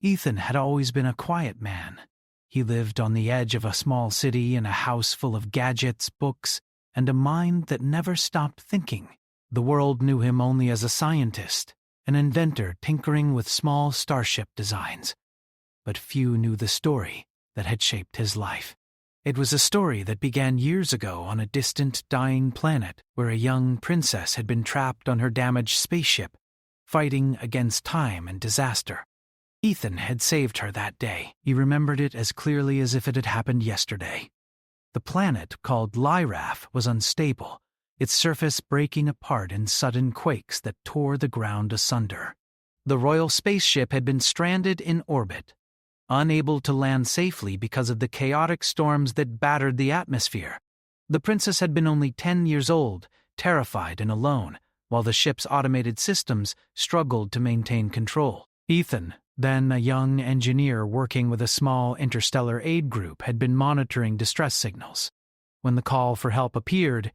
Ethan had always been a quiet man. He lived on the edge of a small city in a house full of gadgets, books, and a mind that never stopped thinking. The world knew him only as a scientist, an inventor tinkering with small starship designs. But few knew the story that had shaped his life. It was a story that began years ago on a distant, dying planet where a young princess had been trapped on her damaged spaceship, fighting against time and disaster. Ethan had saved her that day. He remembered it as clearly as if it had happened yesterday. The planet, called Lyrath, was unstable, its surface breaking apart in sudden quakes that tore the ground asunder. The royal spaceship had been stranded in orbit, unable to land safely because of the chaotic storms that battered the atmosphere. The princess had been only 10 years old, terrified and alone, while the ship's automated systems struggled to maintain control. Ethan, then a young engineer working with a small interstellar aid group, had been monitoring distress signals. When the call for help appeared,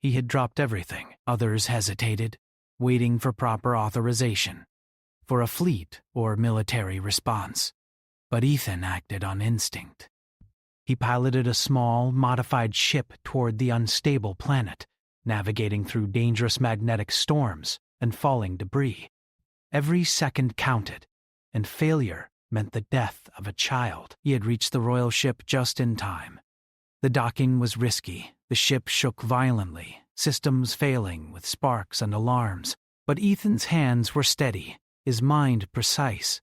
he had dropped everything. Others hesitated, waiting for proper authorization, for a fleet or military response. But Ethan acted on instinct. He piloted a small, modified ship toward the unstable planet, navigating through dangerous magnetic storms and falling debris. Every second counted, and failure meant the death of a child. He had reached the royal ship just in time. The docking was risky. The ship shook violently, systems failing with sparks and alarms. But Ethan's hands were steady, his mind precise.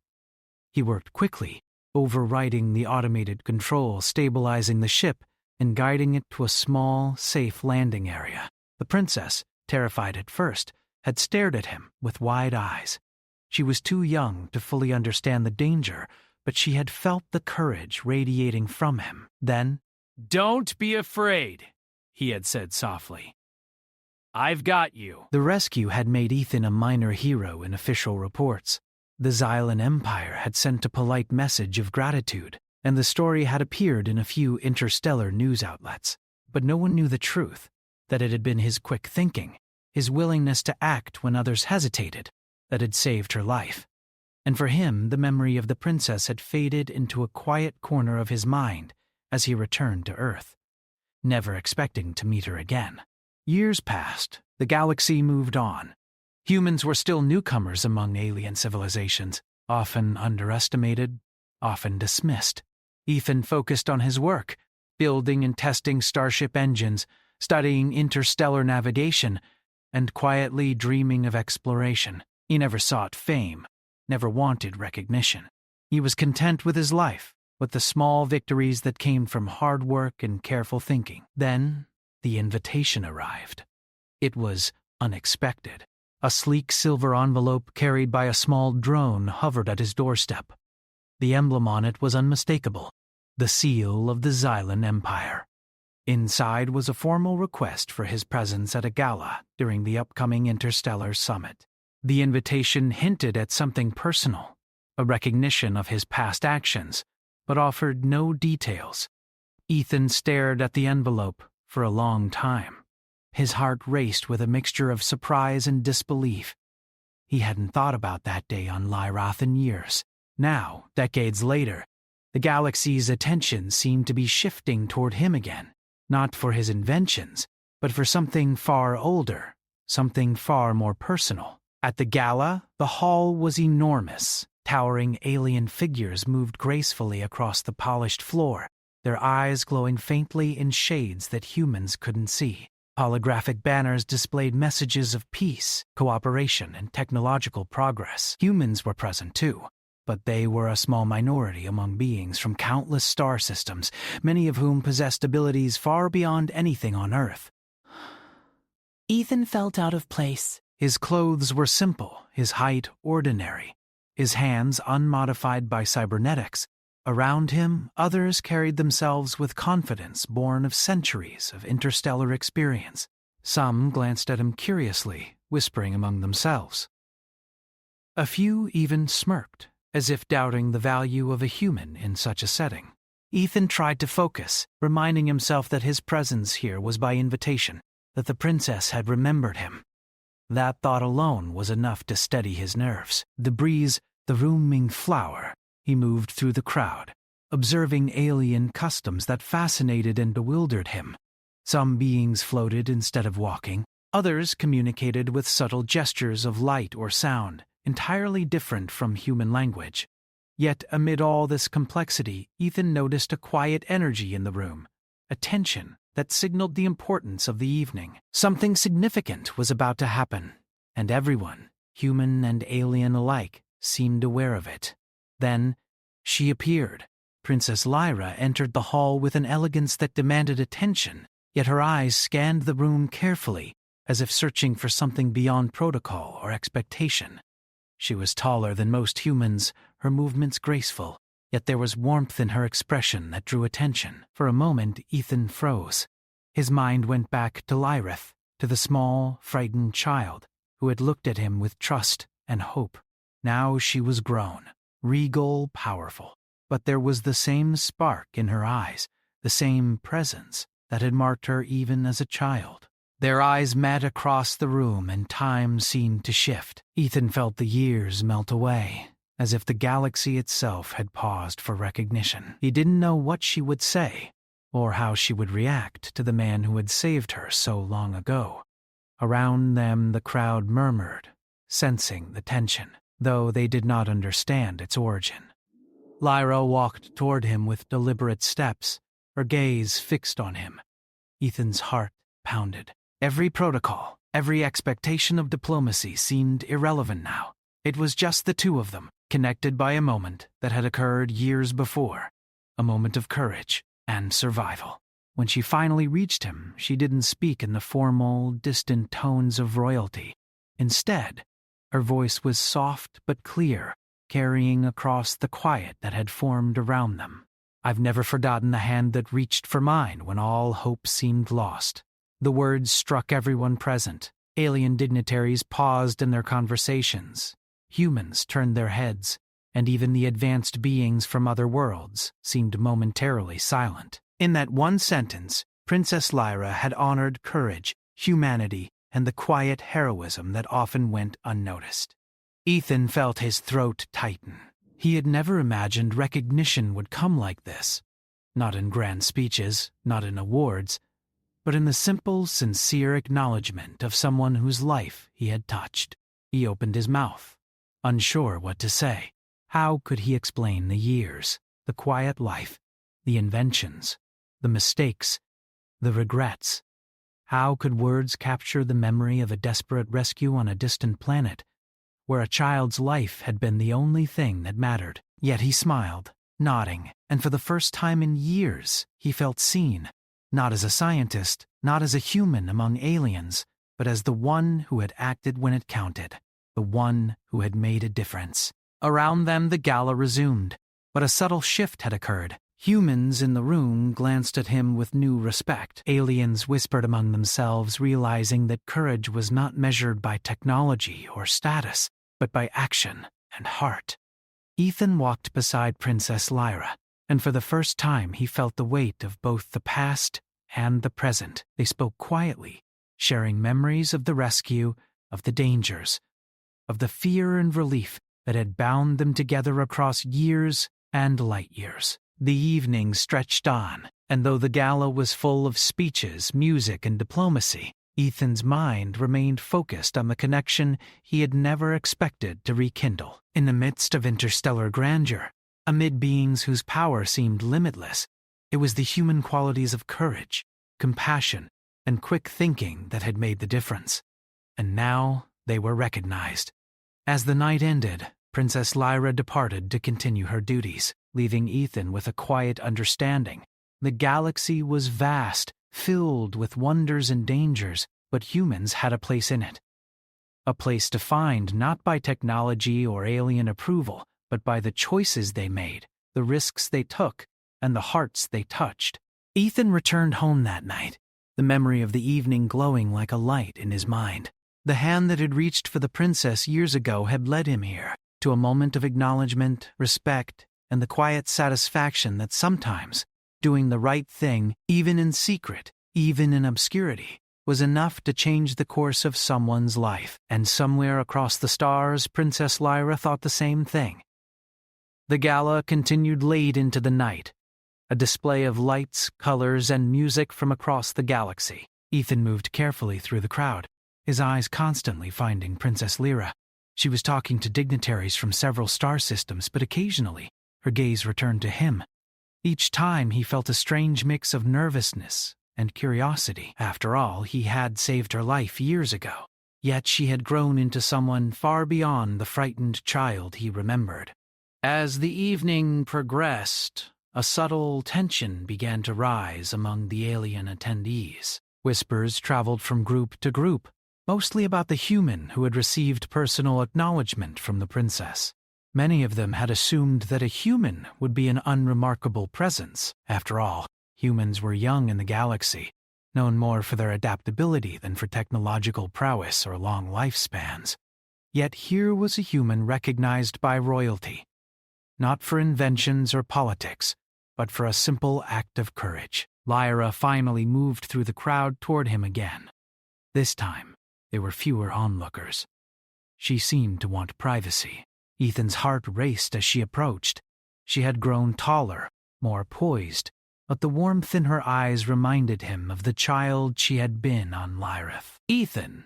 He worked quickly, overriding the automated control, stabilizing the ship, and guiding it to a small, safe landing area. The princess, terrified at first, had stared at him with wide eyes. She was too young to fully understand the danger, but she had felt the courage radiating from him. Then, "Don't be afraid," he had said softly. "I've got you." The rescue had made Ethan a minor hero in official reports. The Xylan Empire had sent a polite message of gratitude, and the story had appeared in a few interstellar news outlets. But no one knew the truth, that it had been his quick thinking, his willingness to act when others hesitated, that had saved her life. And for him, the memory of the princess had faded into a quiet corner of his mind as he returned to Earth, never expecting to meet her again. Years passed. The galaxy moved on. Humans were still newcomers among alien civilizations, often underestimated, often dismissed. Ethan focused on his work, building and testing starship engines, studying interstellar navigation, and quietly dreaming of exploration. He never sought fame, never wanted recognition. He was content with his life, with the small victories that came from hard work and careful thinking. Then, the invitation arrived. It was unexpected. A sleek silver envelope carried by a small drone hovered at his doorstep. The emblem on it was unmistakable, the seal of the Xylan Empire. Inside was a formal request for his presence at a gala during the upcoming Interstellar Summit. The invitation hinted at something personal, a recognition of his past actions, but offered no details. Ethan stared at the envelope for a long time. His heart raced with a mixture of surprise and disbelief. He hadn't thought about that day on Lyrath in years. Now, decades later, the galaxy's attention seemed to be shifting toward him again, not for his inventions, but for something far older, something far more personal. At the gala, the hall was enormous. Towering alien figures moved gracefully across the polished floor, their eyes glowing faintly in shades that humans couldn't see. Holographic banners displayed messages of peace, cooperation, and technological progress. Humans were present too, but they were a small minority among beings from countless star systems, many of whom possessed abilities far beyond anything on Earth. Ethan felt out of place. His clothes were simple, his height ordinary, his hands unmodified by cybernetics. Around him, others carried themselves with confidence born of centuries of interstellar experience. Some glanced at him curiously, whispering among themselves. A few even smirked, as if doubting the value of a human in such a setting. Ethan tried to focus, reminding himself that his presence here was by invitation, that the princess had remembered him. That thought alone was enough to steady his nerves. The breeze, the rooming flower, He moved through the crowd, observing alien customs that fascinated and bewildered him. Some beings floated instead of walking. Others communicated with subtle gestures of light or sound, entirely different from human language. Yet amid all this complexity, Ethan noticed a quiet energy in the room, a tension that signaled the importance of the evening. Something significant was about to happen, and everyone, human and alien alike, seemed aware of it. Then, she appeared. Princess Lyra entered the hall with an elegance that demanded attention, yet her eyes scanned the room carefully, as if searching for something beyond protocol or expectation. She was taller than most humans, her movements graceful, yet there was warmth in her expression that drew attention. For a moment, Ethan froze. His mind went back to Lyrith, to the small, frightened child who had looked at him with trust and hope. Now she was grown, regal, powerful, but there was the same spark in her eyes, the same presence that had marked her even as a child. Their eyes met across the room and time seemed to shift. Ethan felt the years melt away, as if the galaxy itself had paused for recognition. He didn't know what she would say, or how she would react to the man who had saved her so long ago. Around them the crowd murmured, sensing the tension, though they did not understand its origin. Lyra walked toward him with deliberate steps, her gaze fixed on him. Ethan's heart pounded. Every protocol, every expectation of diplomacy seemed irrelevant now. It was just the two of them, connected by a moment that had occurred years before, a moment of courage and survival. When she finally reached him, she didn't speak in the formal, distant tones of royalty. Instead, her voice was soft but clear, carrying across the quiet that had formed around them. "I've never forgotten the hand that reached for mine when all hope seemed lost." The words struck everyone present. Alien dignitaries paused in their conversations. Humans turned their heads, and even the advanced beings from other worlds seemed momentarily silent. In that one sentence, Princess Lyra had honored courage, humanity, and the quiet heroism that often went unnoticed. Ethan felt his throat tighten. He had never imagined recognition would come like this. Not in grand speeches, not in awards, but in the simple, sincere acknowledgement of someone whose life he had touched. He opened his mouth, unsure what to say. How could he explain the years, the quiet life, the inventions, the mistakes, the regrets? How could words capture the memory of a desperate rescue on a distant planet, where a child's life had been the only thing that mattered? Yet he smiled, nodding, and for the first time in years he felt seen. Not as a scientist, not as a human among aliens, but as the one who had acted when it counted, the one who had made a difference. Around them the gala resumed, but a subtle shift had occurred. Humans in the room glanced at him with new respect. Aliens whispered among themselves, realizing that courage was not measured by technology or status, but by action and heart. Ethan walked beside Princess Lyra, and for the first time he felt the weight of both the past and the present. They spoke quietly, sharing memories of the rescue, of the dangers, of the fear and relief that had bound them together across years and light years. The evening stretched on, and though the gala was full of speeches, music, and diplomacy, Ethan's mind remained focused on the connection he had never expected to rekindle. In the midst of interstellar grandeur, amid beings whose power seemed limitless, it was the human qualities of courage, compassion, and quick thinking that had made the difference. And now they were recognized. As the night ended, Princess Lyra departed to continue her duties, leaving Ethan with a quiet understanding. The galaxy was vast, filled with wonders and dangers, but humans had a place in it. A place defined not by technology or alien approval, but by the choices they made, the risks they took, and the hearts they touched. Ethan returned home that night, the memory of the evening glowing like a light in his mind. The hand that had reached for the princess years ago had led him here, to a moment of acknowledgement, respect, and the quiet satisfaction that sometimes doing the right thing, even in secret, even in obscurity, was enough to change the course of someone's life. And somewhere across the stars, Princess Lyra thought the same thing. The gala continued late into the night, a display of lights, colors, and music from across the galaxy. Ethan moved carefully through the crowd, his eyes constantly finding Princess Lyra. She was talking to dignitaries from several star systems, but occasionally her gaze returned to him. Each time he felt a strange mix of nervousness and curiosity. After all, he had saved her life years ago, yet she had grown into someone far beyond the frightened child he remembered. As the evening progressed, a subtle tension began to rise among the alien attendees. Whispers traveled from group to group, mostly about the human who had received personal acknowledgement from the princess. Many of them had assumed that a human would be an unremarkable presence. After all, humans were young in the galaxy, known more for their adaptability than for technological prowess or long lifespans. Yet here was a human recognized by royalty, not for inventions or politics, but for a simple act of courage. Lyra finally moved through the crowd toward him again. This time, there were fewer onlookers. She seemed to want privacy. Ethan's heart raced as she approached. She had grown taller, more poised, but the warmth in her eyes reminded him of the child she had been on Lyrith. "Ethan,"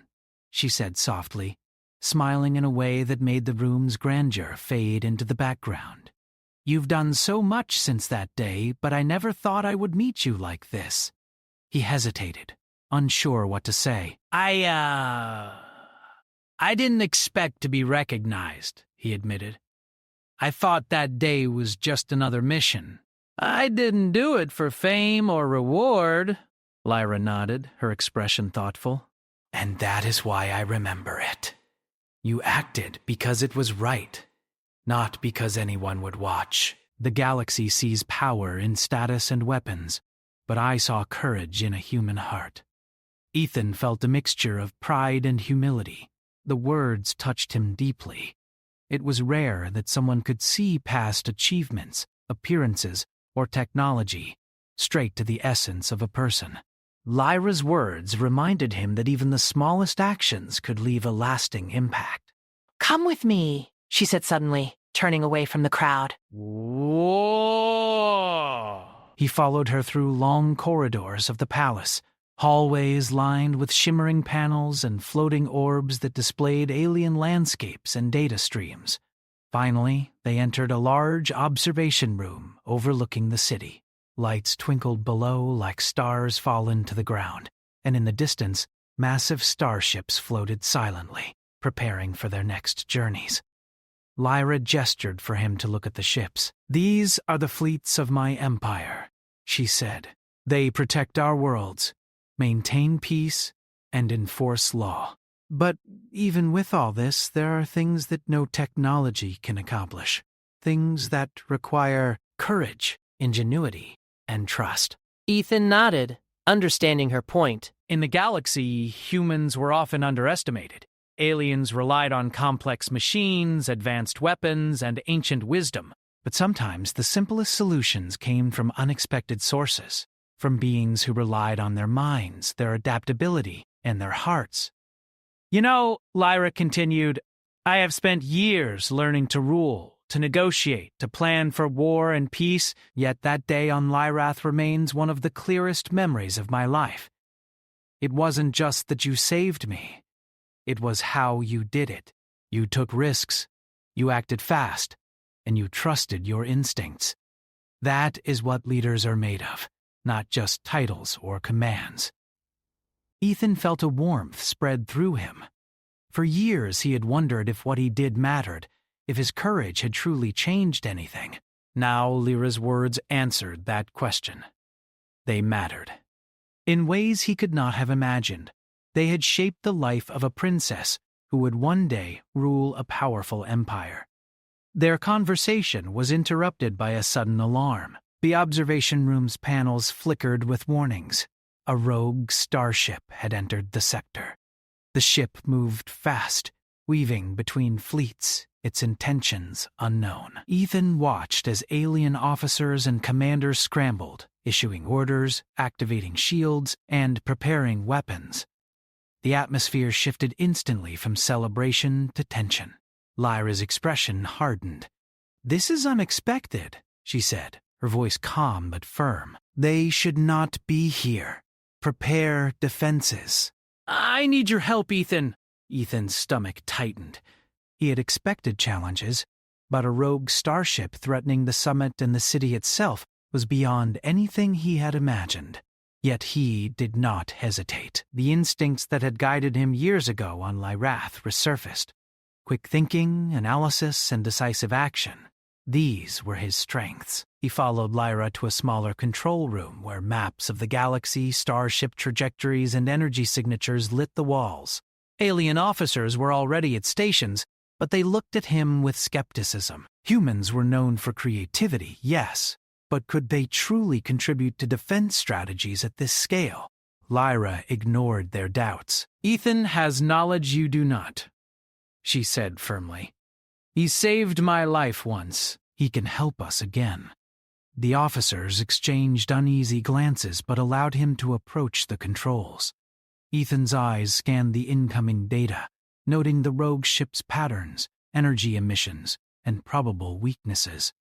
she said softly, smiling in a way that made the room's grandeur fade into the background. "You've done so much since that day, but I never thought I would meet you like this." He hesitated, unsure what to say. I didn't expect to be recognized," he admitted. "I thought that day was just another mission." "I didn't do it for fame or reward," Lyra nodded, her expression thoughtful. "And that is why I remember it. You acted because it was right, not because anyone would watch. The galaxy sees power in status and weapons, but I saw courage in a human heart." Ethan felt a mixture of pride and humility. The words touched him deeply. It was rare that someone could see past achievements, appearances, or technology, straight to the essence of a person. Lyra's words reminded him that even the smallest actions could leave a lasting impact. "Come with me," she said suddenly, turning away from the crowd. Whoa! He followed her through long corridors of the palace, hallways lined with shimmering panels and floating orbs that displayed alien landscapes and data streams. Finally, they entered a large observation room overlooking the city. Lights twinkled below like stars fallen to the ground, and in the distance, massive starships floated silently, preparing for their next journeys. Lyra gestured for him to look at the ships. "These are the fleets of my empire," she said. "They protect our worlds, maintain peace, and enforce law. But even with all this, there are things that no technology can accomplish. Things that require courage, ingenuity, and trust." Ethan nodded, understanding her point. In the galaxy, humans were often underestimated. Aliens relied on complex machines, advanced weapons, and ancient wisdom. But sometimes the simplest solutions came from unexpected sources, from beings who relied on their minds, their adaptability, and their hearts. "You know," Lyra continued, "I have spent years learning to rule, to negotiate, to plan for war and peace, yet that day on Lyrath remains one of the clearest memories of my life. It wasn't just that you saved me. It was how you did it. You took risks, you acted fast, and you trusted your instincts. That is what leaders are made of, not just titles or commands." Ethan felt a warmth spread through him. For years he had wondered if what he did mattered, if his courage had truly changed anything. Now Lyra's words answered that question. They mattered. In ways he could not have imagined, they had shaped the life of a princess who would one day rule a powerful empire. Their conversation was interrupted by a sudden alarm. The observation room's panels flickered with warnings. A rogue starship had entered the sector. The ship moved fast, weaving between fleets, its intentions unknown. Ethan watched as alien officers and commanders scrambled, issuing orders, activating shields, and preparing weapons. The atmosphere shifted instantly from celebration to tension. Lyra's expression hardened. "This is unexpected," she said, her voice calm but firm. "They should not be here. Prepare defenses." "I need your help, Ethan." Ethan's stomach tightened. He had expected challenges, but a rogue starship threatening the summit and the city itself was beyond anything he had imagined. Yet he did not hesitate. The instincts that had guided him years ago on Lyrath resurfaced. Quick thinking, analysis, and decisive action. These were his strengths. He followed Lyra to a smaller control room where maps of the galaxy, starship trajectories, and energy signatures lit the walls. Alien officers were already at stations, but they looked at him with skepticism. Humans were known for creativity, yes, but could they truly contribute to defense strategies at this scale? Lyra ignored their doubts. "Ethan has knowledge you do not," she said firmly. "He saved my life once. He can help us again." The officers exchanged uneasy glances but allowed him to approach the controls. Ethan's eyes scanned the incoming data, noting the rogue ship's patterns, energy emissions, and probable weaknesses.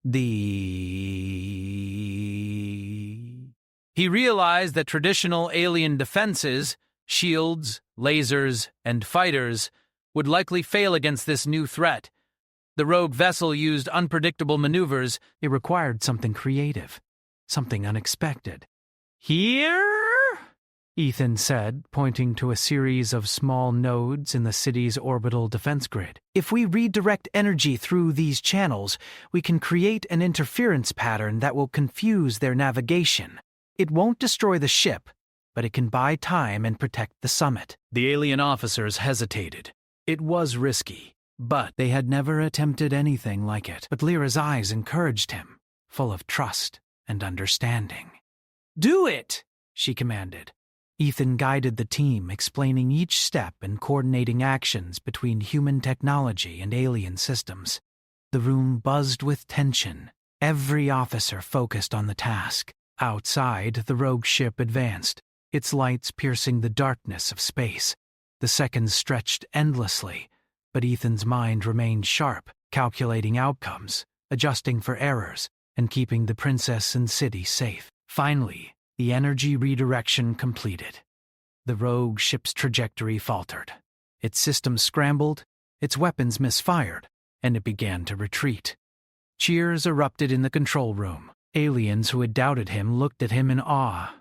He realized that traditional alien defenses, shields, lasers, and fighters, would likely fail against this new threat. The rogue vessel used unpredictable maneuvers. It required something creative, something unexpected. "Here?" Ethan said, pointing to a series of small nodes in the city's orbital defense grid. "If we redirect energy through these channels, we can create an interference pattern that will confuse their navigation. It won't destroy the ship, but it can buy time and protect the summit." The alien officers hesitated. It was risky, but they had never attempted anything like it. But Lyra's eyes encouraged him, full of trust and understanding. "Do it," she commanded. Ethan guided the team, explaining each step and coordinating actions between human technology and alien systems. The room buzzed with tension, every officer focused on the task. Outside, the rogue ship advanced, its lights piercing the darkness of space. The seconds stretched endlessly, but Ethan's mind remained sharp, calculating outcomes, adjusting for errors, and keeping the princess and city safe. Finally, the energy redirection completed. The rogue ship's trajectory faltered. Its systems scrambled, its weapons misfired, and it began to retreat. Cheers erupted in the control room. Aliens who had doubted him looked at him in awe.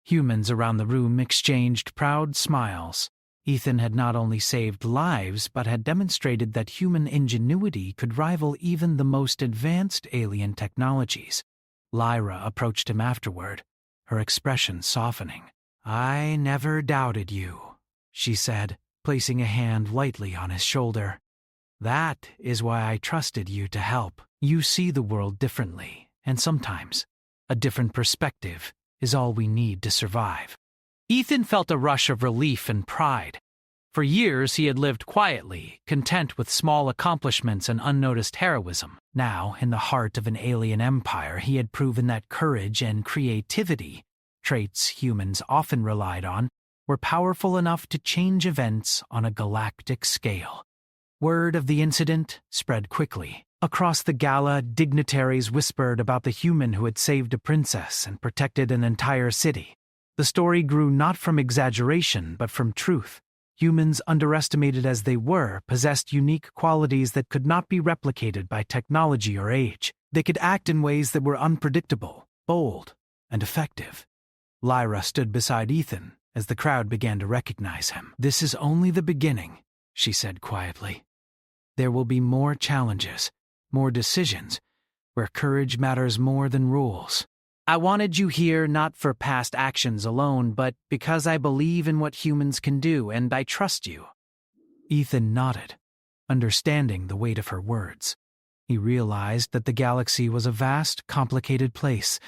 Humans around the room exchanged proud smiles. Ethan had not only saved lives, but had demonstrated that human ingenuity could rival even the most advanced alien technologies. Lyra approached him afterward, her expression softening. "I never doubted you," she said, placing a hand lightly on his shoulder. "That is why I trusted you to help. You see the world differently, and sometimes a different perspective is all we need to survive." Ethan felt a rush of relief and pride. For years he had lived quietly, content with small accomplishments and unnoticed heroism. Now, in the heart of an alien empire, he had proven that courage and creativity, traits humans often relied on, were powerful enough to change events on a galactic scale. Word of the incident spread quickly. Across the gala, dignitaries whispered about the human who had saved a princess and protected an entire city. The story grew not from exaggeration, but from truth. Humans, underestimated as they were, possessed unique qualities that could not be replicated by technology or age. They could act in ways that were unpredictable, bold, and effective. Lyra stood beside Ethan as the crowd began to recognize him. "This is only the beginning," she said quietly. "There will be more challenges, more decisions, where courage matters more than rules. I wanted you here not for past actions alone, but because I believe in what humans can do, and I trust you." Ethan nodded, understanding the weight of her words. He realized that the galaxy was a vast, complicated place,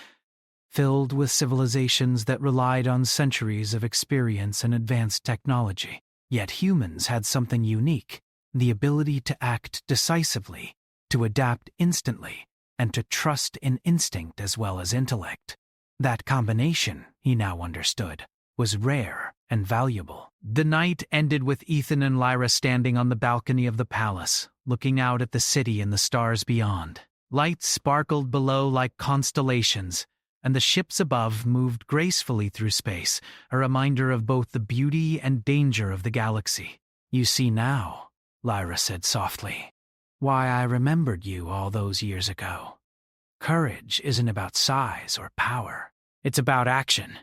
filled with civilizations that relied on centuries of experience and advanced technology. Yet humans had something unique, the ability to act decisively, to adapt instantly, and to trust in instinct as well as intellect. That combination, he now understood, was rare and valuable. The night ended with Ethan and Lyra standing on the balcony of the palace, looking out at the city and the stars beyond. Lights sparkled below like constellations, and the ships above moved gracefully through space, a reminder of both the beauty and danger of the galaxy. "You see now," Lyra said softly, "why I remembered you all those years ago. Courage isn't about size or power. It's about action.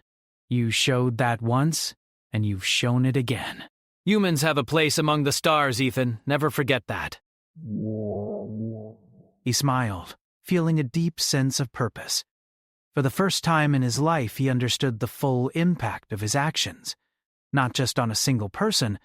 You showed that once, and you've shown it again. Humans have a place among the stars, Ethan. Never forget that." He smiled, feeling a deep sense of purpose. For the first time in his life, he understood the full impact of his actions, not just on a single person,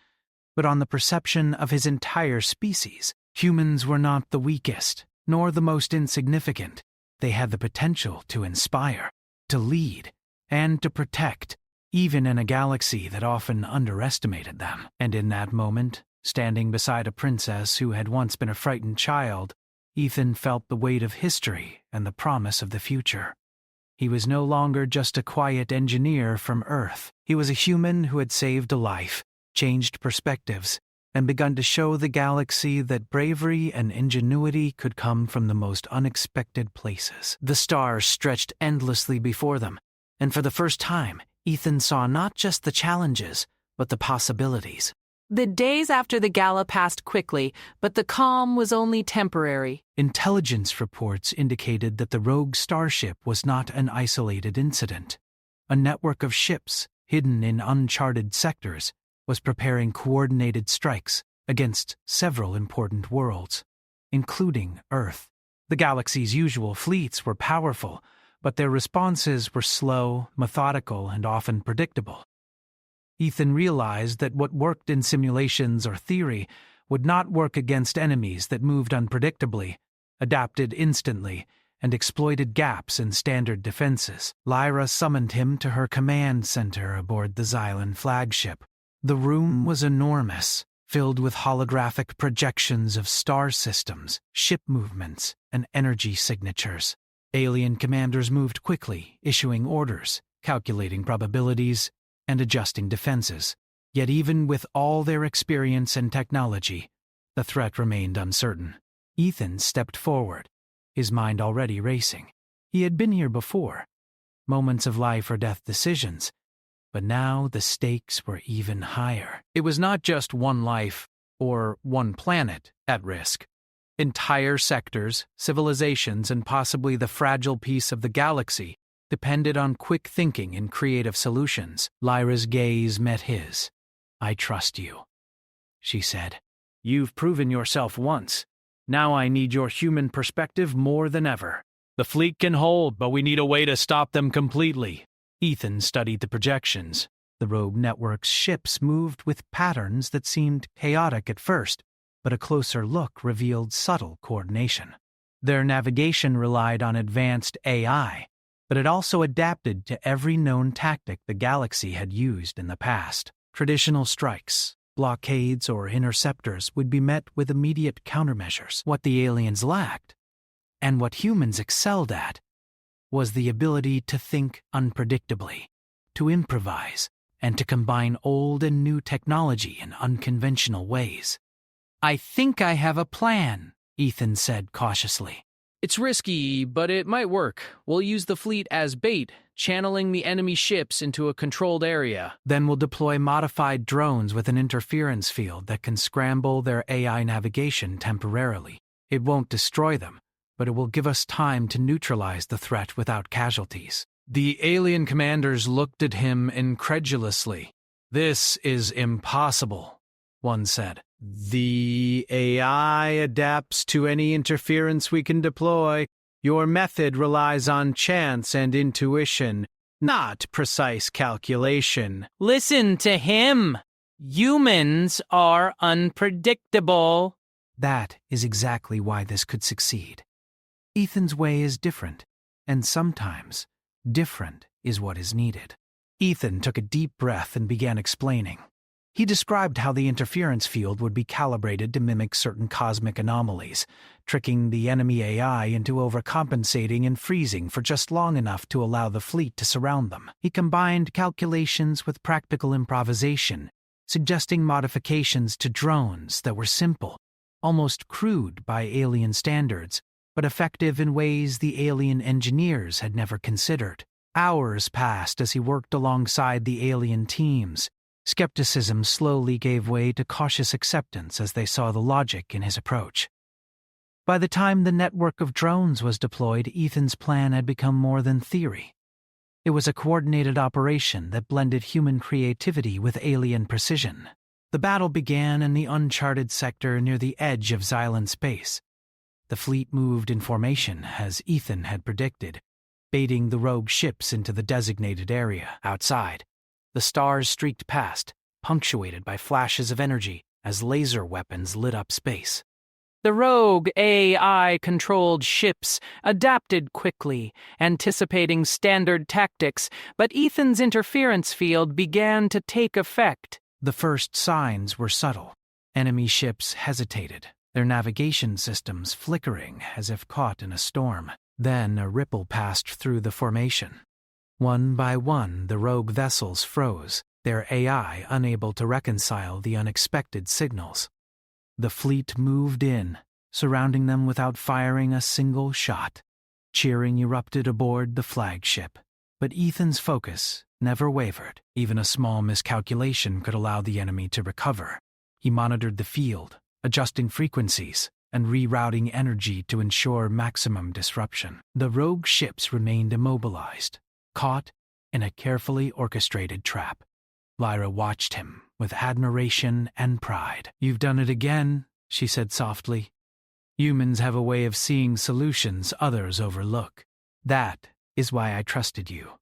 but on the perception of his entire species. Humans were not the weakest, nor the most insignificant. They had the potential to inspire, to lead, and to protect, even in a galaxy that often underestimated them. And in that moment, standing beside a princess who had once been a frightened child, Ethan felt the weight of history and the promise of the future. He was no longer just a quiet engineer from Earth. He was a human who had saved a life, changed perspectives, and begun to show the galaxy that bravery and ingenuity could come from the most unexpected places. The stars stretched endlessly before them, and for the first time, Ethan saw not just the challenges, but the possibilities. The days after the gala passed quickly, but the calm was only temporary. Intelligence reports indicated that the rogue starship was not an isolated incident. A network of ships, hidden in uncharted sectors, was preparing coordinated strikes against several important worlds, including Earth. The galaxy's usual fleets were powerful, but their responses were slow, methodical, and often predictable. Ethan realized that what worked in simulations or theory would not work against enemies that moved unpredictably, adapted instantly, and exploited gaps in standard defenses. Lyra summoned him to her command center aboard the Xylan flagship. The room was enormous, filled with holographic projections of star systems, ship movements, and energy signatures. Alien commanders moved quickly, issuing orders, calculating probabilities, and adjusting defenses. Yet even with all their experience and technology, the threat remained uncertain. Ethan stepped forward, his mind already racing. He had been here before, moments of life or death decisions, but now the stakes were even higher. It was not just one life or one planet at risk. Entire sectors, civilizations, and possibly the fragile piece of the galaxy depended on quick thinking and creative solutions. Lyra's gaze met his. "I trust you," she said. "You've proven yourself once. Now I need your human perspective more than ever. The fleet can hold, but we need a way to stop them completely." Ethan studied the projections. The rogue network's ships moved with patterns that seemed chaotic at first, but a closer look revealed subtle coordination. Their navigation relied on advanced AI, but it also adapted to every known tactic the galaxy had used in the past. Traditional strikes, blockades, or interceptors would be met with immediate countermeasures. What the aliens lacked, and what humans excelled at, was the ability to think unpredictably, to improvise, and to combine old and new technology in unconventional ways. "I think I have a plan," Ethan said cautiously. "It's risky, but it might work. We'll use the fleet as bait, channeling the enemy ships into a controlled area. Then we'll deploy modified drones with an interference field that can scramble their AI navigation temporarily. It won't destroy them, but it will give us time to neutralize the threat without casualties." The alien commanders looked at him incredulously. "This is impossible," one said. "The AI adapts to any interference we can deploy. Your method relies on chance and intuition, not precise calculation." Listen to him. Humans are unpredictable. That is exactly why this could succeed. Ethan's way is different, and sometimes different is what is needed. Ethan took a deep breath and began explaining. He described how the interference field would be calibrated to mimic certain cosmic anomalies, tricking the enemy AI into overcompensating and freezing for just long enough to allow the fleet to surround them. He combined calculations with practical improvisation, suggesting modifications to drones that were simple, almost crude by alien standards, but effective in ways the alien engineers had never considered. Hours passed as he worked alongside the alien teams. Skepticism slowly gave way to cautious acceptance as they saw the logic in his approach. By the time the network of drones was deployed, Ethan's plan had become more than theory. It was a coordinated operation that blended human creativity with alien precision. The battle began in the uncharted sector near the edge of Xylan space. The fleet moved in formation, as Ethan had predicted, baiting the rogue ships into the designated area. Outside, the stars streaked past, punctuated by flashes of energy as laser weapons lit up space. The rogue AI-controlled ships adapted quickly, anticipating standard tactics, but Ethan's interference field began to take effect. The first signs were subtle. Enemy ships hesitated, their navigation systems flickering as if caught in a storm. Then a ripple passed through the formation. One by one, the rogue vessels froze, their AI unable to reconcile the unexpected signals. The fleet moved in, surrounding them without firing a single shot. Cheering erupted aboard the flagship, but Ethan's focus never wavered. Even a small miscalculation could allow the enemy to recover. He monitored the field, adjusting frequencies and rerouting energy to ensure maximum disruption. The rogue ships remained immobilized, caught in a carefully orchestrated trap. Lyra watched him with admiration and pride. "You've done it again," she said softly. "Humans have a way of seeing solutions others overlook. That is why I trusted you."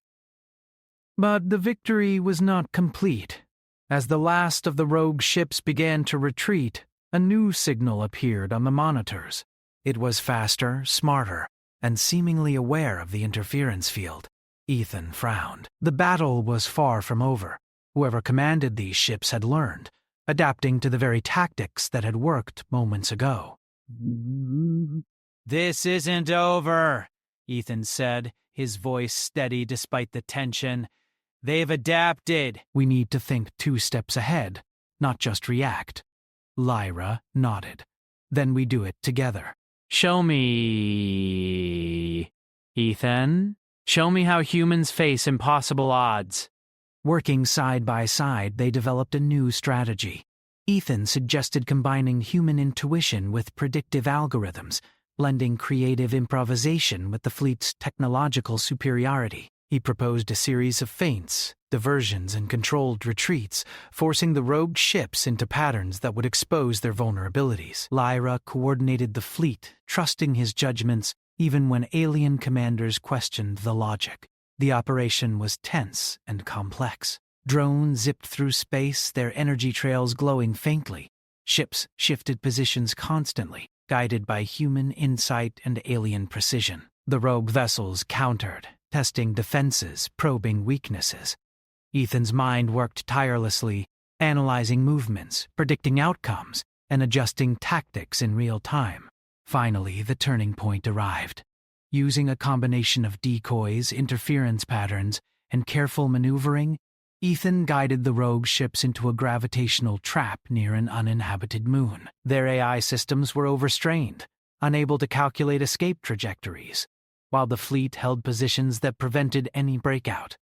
But the victory was not complete. As the last of the rogue ships began to retreat, a new signal appeared on the monitors. It was faster, smarter, and seemingly aware of the interference field. Ethan frowned. The battle was far from over. Whoever commanded these ships had learned, adapting to the very tactics that had worked moments ago. "This isn't over," Ethan said, his voice steady despite the tension. "They've adapted." "We need to think 2 steps ahead, not just react." Lyra nodded. "Then we do it together." "Show me, Ethan. Show me how humans face impossible odds." Working side by side, they developed a new strategy. Ethan suggested combining human intuition with predictive algorithms, blending creative improvisation with the fleet's technological superiority. He proposed a series of feints, diversions, and controlled retreats, forcing the rogue ships into patterns that would expose their vulnerabilities. Lyra coordinated the fleet, trusting his judgments even when alien commanders questioned the logic. The operation was tense and complex. Drones zipped through space, their energy trails glowing faintly. Ships shifted positions constantly, guided by human insight and alien precision. The rogue vessels countered, testing defenses, probing weaknesses. Ethan's mind worked tirelessly, analyzing movements, predicting outcomes, and adjusting tactics in real time. Finally, the turning point arrived. Using a combination of decoys, interference patterns, and careful maneuvering, Ethan guided the rogue ships into a gravitational trap near an uninhabited moon. Their AI systems were overstrained, unable to calculate escape trajectories, while the fleet held positions that prevented any breakout.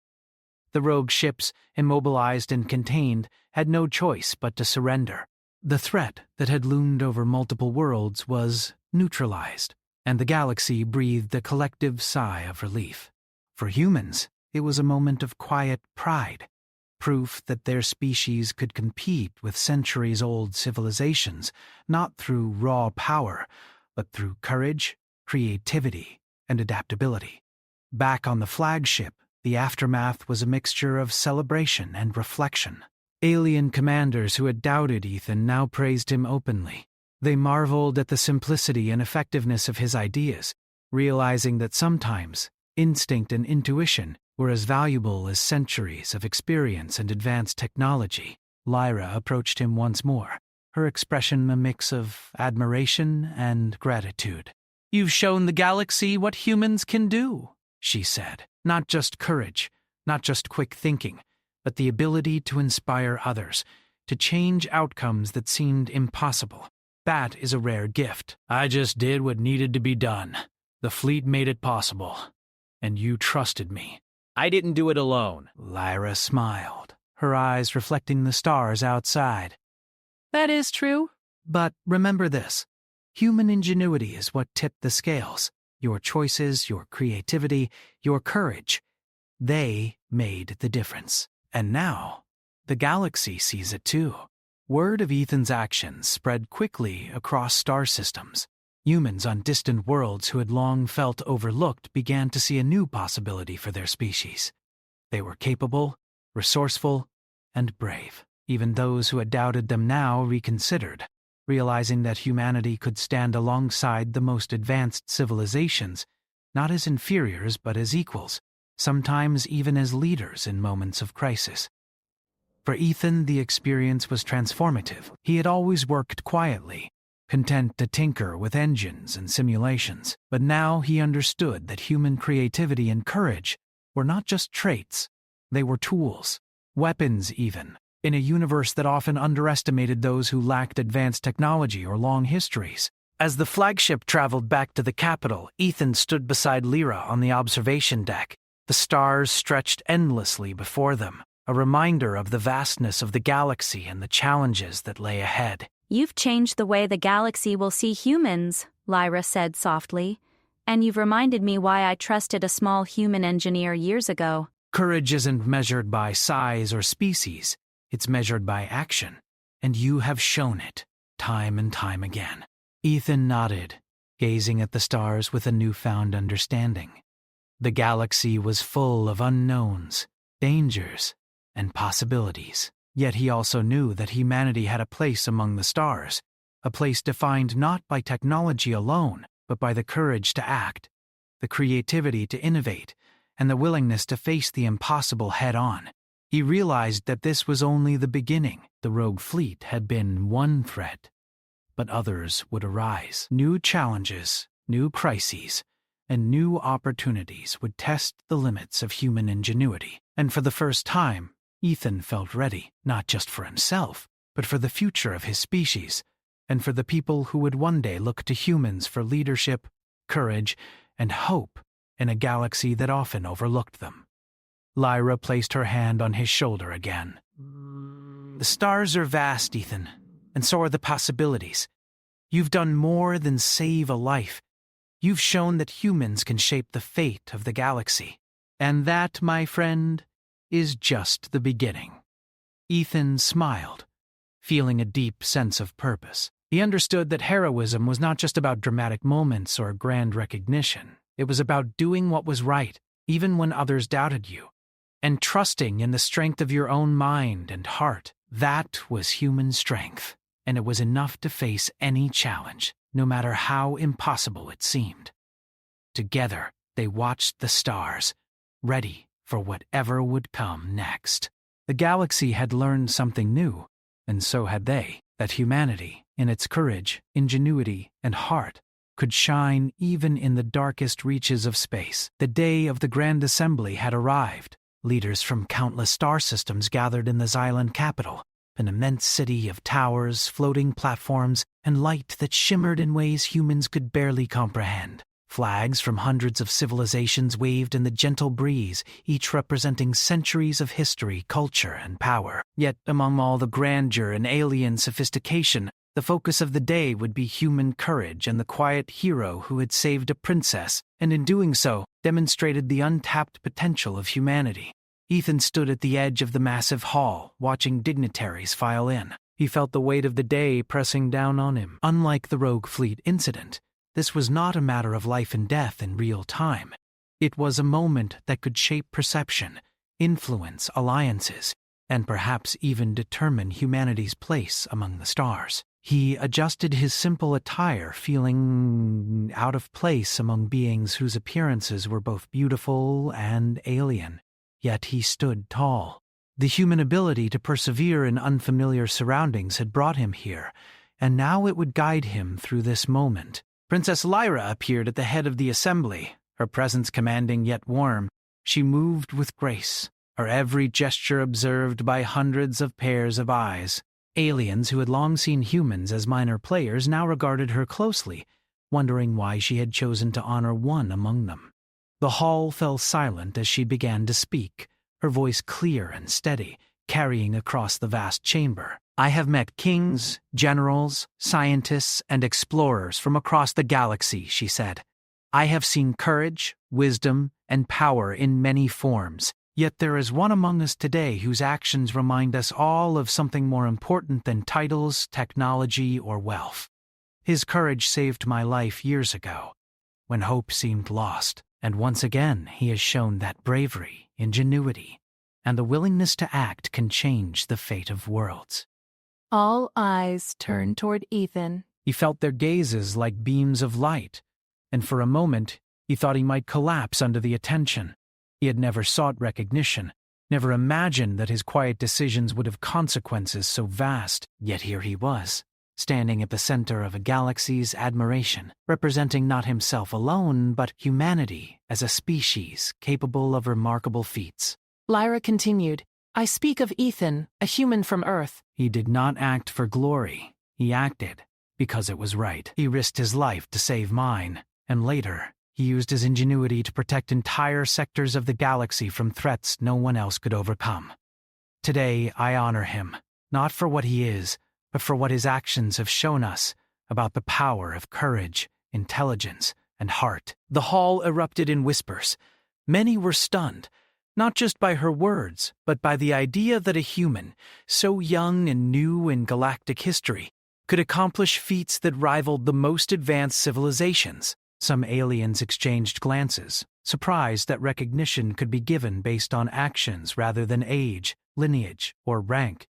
The rogue ships, immobilized and contained, had no choice but to surrender. The threat that had loomed over multiple worlds was neutralized, and the galaxy breathed a collective sigh of relief. For humans, it was a moment of quiet pride, proof that their species could compete with centuries-old civilizations, not through raw power, but through courage, creativity, and adaptability. Back on the flagship, the aftermath was a mixture of celebration and reflection. Alien commanders who had doubted Ethan now praised him openly. They marveled at the simplicity and effectiveness of his ideas, realizing that sometimes instinct and intuition were as valuable as centuries of experience and advanced technology. Lyra approached him once more, her expression a mix of admiration and gratitude. "You've shown the galaxy what humans can do," she said. "Not just courage, not just quick thinking, but the ability to inspire others, to change outcomes that seemed impossible. That is a rare gift. I just did what needed to be done. The fleet made it possible. And you trusted me. I didn't do it alone. Lyra smiled, her eyes reflecting the stars outside. That is true. But remember this. Human ingenuity is what tipped the scales. Your choices, your creativity, your courage. They made the difference. And now, the galaxy sees it too. Word of Ethan's actions spread quickly across star systems. Humans on distant worlds who had long felt overlooked began to see a new possibility for their species. They were capable, resourceful, and brave. Even those who had doubted them now reconsidered, realizing that humanity could stand alongside the most advanced civilizations, not as inferiors but as equals, sometimes even as leaders in moments of crisis. For Ethan, the experience was transformative. He had always worked quietly, content to tinker with engines and simulations. But now he understood that human creativity and courage were not just traits, they were tools, weapons even, in a universe that often underestimated those who lacked advanced technology or long histories. As the flagship traveled back to the capital, Ethan stood beside Lyra on the observation deck. The stars stretched endlessly before them, a reminder of the vastness of the galaxy and the challenges that lay ahead. You've changed the way the galaxy will see humans, Lyra said softly, and you've reminded me why I trusted a small human engineer years ago. Courage isn't measured by size or species, it's measured by action, and you have shown it, time and time again. Ethan nodded, gazing at the stars with a newfound understanding. The galaxy was full of unknowns, dangers, and possibilities. Yet he also knew that humanity had a place among the stars, a place defined not by technology alone, but by the courage to act, the creativity to innovate, and the willingness to face the impossible head-on. He realized that this was only the beginning. The rogue fleet had been one threat, but others would arise. New challenges, new crises, and new opportunities would test the limits of human ingenuity. And for the first time, Ethan felt ready, not just for himself, but for the future of his species, and for the people who would one day look to humans for leadership, courage, and hope in a galaxy that often overlooked them. Lyra placed her hand on his shoulder again. The stars are vast, Ethan, and so are the possibilities. You've done more than save a life. You've shown that humans can shape the fate of the galaxy. And that, my friend, is just the beginning. Ethan smiled, feeling a deep sense of purpose. He understood that heroism was not just about dramatic moments or grand recognition. It was about doing what was right, even when others doubted you, and trusting in the strength of your own mind and heart. That was human strength, and it was enough to face any challenge, no matter how impossible it seemed. Together, they watched the stars, ready for whatever would come next. The galaxy had learned something new, and so had they, that humanity, in its courage, ingenuity, and heart, could shine even in the darkest reaches of space. The day of the Grand Assembly had arrived. Leaders from countless star systems gathered in the Xylan capital, an immense city of towers, floating platforms, and light that shimmered in ways humans could barely comprehend. Flags from hundreds of civilizations waved in the gentle breeze, each representing centuries of history, culture, and power. Yet, among all the grandeur and alien sophistication, the focus of the day would be human courage and the quiet hero who had saved a princess, and in doing so, demonstrated the untapped potential of humanity. Ethan stood at the edge of the massive hall, watching dignitaries file in. He felt the weight of the day pressing down on him. Unlike the Rogue Fleet incident, this was not a matter of life and death in real time. It was a moment that could shape perception, influence alliances, and perhaps even determine humanity's place among the stars. He adjusted his simple attire, feeling out of place among beings whose appearances were both beautiful and alien. Yet he stood tall. The human ability to persevere in unfamiliar surroundings had brought him here, and now it would guide him through this moment. Princess Lyra appeared at the head of the assembly, her presence commanding yet warm. She moved with grace, her every gesture observed by hundreds of pairs of eyes. Aliens who had long seen humans as minor players now regarded her closely, wondering why she had chosen to honor one among them. The hall fell silent as she began to speak, her voice clear and steady, carrying across the vast chamber. I have met kings, generals, scientists, and explorers from across the galaxy, she said. I have seen courage, wisdom, and power in many forms. Yet there is one among us today whose actions remind us all of something more important than titles, technology, or wealth. His courage saved my life years ago, when hope seemed lost, and once again he has shown that bravery, ingenuity, and the willingness to act can change the fate of worlds. All eyes turned toward Ethan. He felt their gazes like beams of light, and for a moment he thought he might collapse under the attention. He had never sought recognition, never imagined that his quiet decisions would have consequences so vast, yet here he was, standing at the center of a galaxy's admiration, representing not himself alone, but humanity as a species capable of remarkable feats. Lyra continued, I speak of Ethan, a human from Earth. He did not act for glory. He acted because it was right. He risked his life to save mine, and later, he used his ingenuity to protect entire sectors of the galaxy from threats no one else could overcome. Today, I honor him, not for what he is, but for what his actions have shown us about the power of courage, intelligence, and heart. The hall erupted in whispers. Many were stunned, not just by her words, but by the idea that a human, so young and new in galactic history, could accomplish feats that rivaled the most advanced civilizations. Some aliens exchanged glances, surprised that recognition could be given based on actions rather than age, lineage, or rank.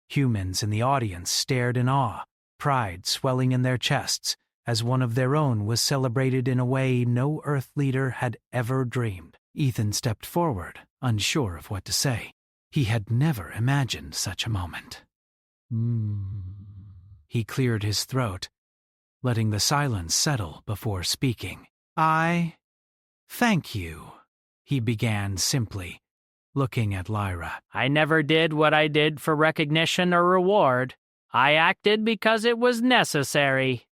Humans in the audience stared in awe, pride swelling in their chests, as one of their own was celebrated in a way no Earth leader had ever dreamed. Ethan stepped forward, unsure of what to say. He had never imagined such a moment. He cleared his throat, letting the silence settle before speaking. I thank you, he began simply, looking at Lyra. I never did what I did for recognition or reward. I acted because it was necessary.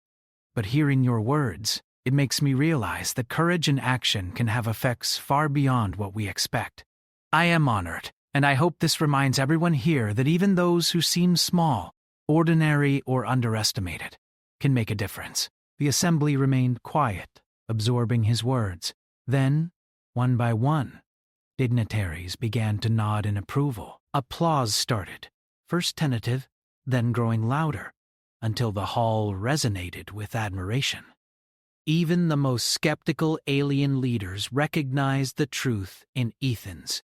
But hearing your words, it makes me realize that courage and action can have effects far beyond what we expect. I am honored, and I hope this reminds everyone here that even those who seem small, ordinary, or underestimated, can make a difference. The assembly remained quiet, absorbing his words. Then, one by one, dignitaries began to nod in approval. Applause started, first tentative, then growing louder, until the hall resonated with admiration. Even the most skeptical alien leaders recognized the truth in Ethan's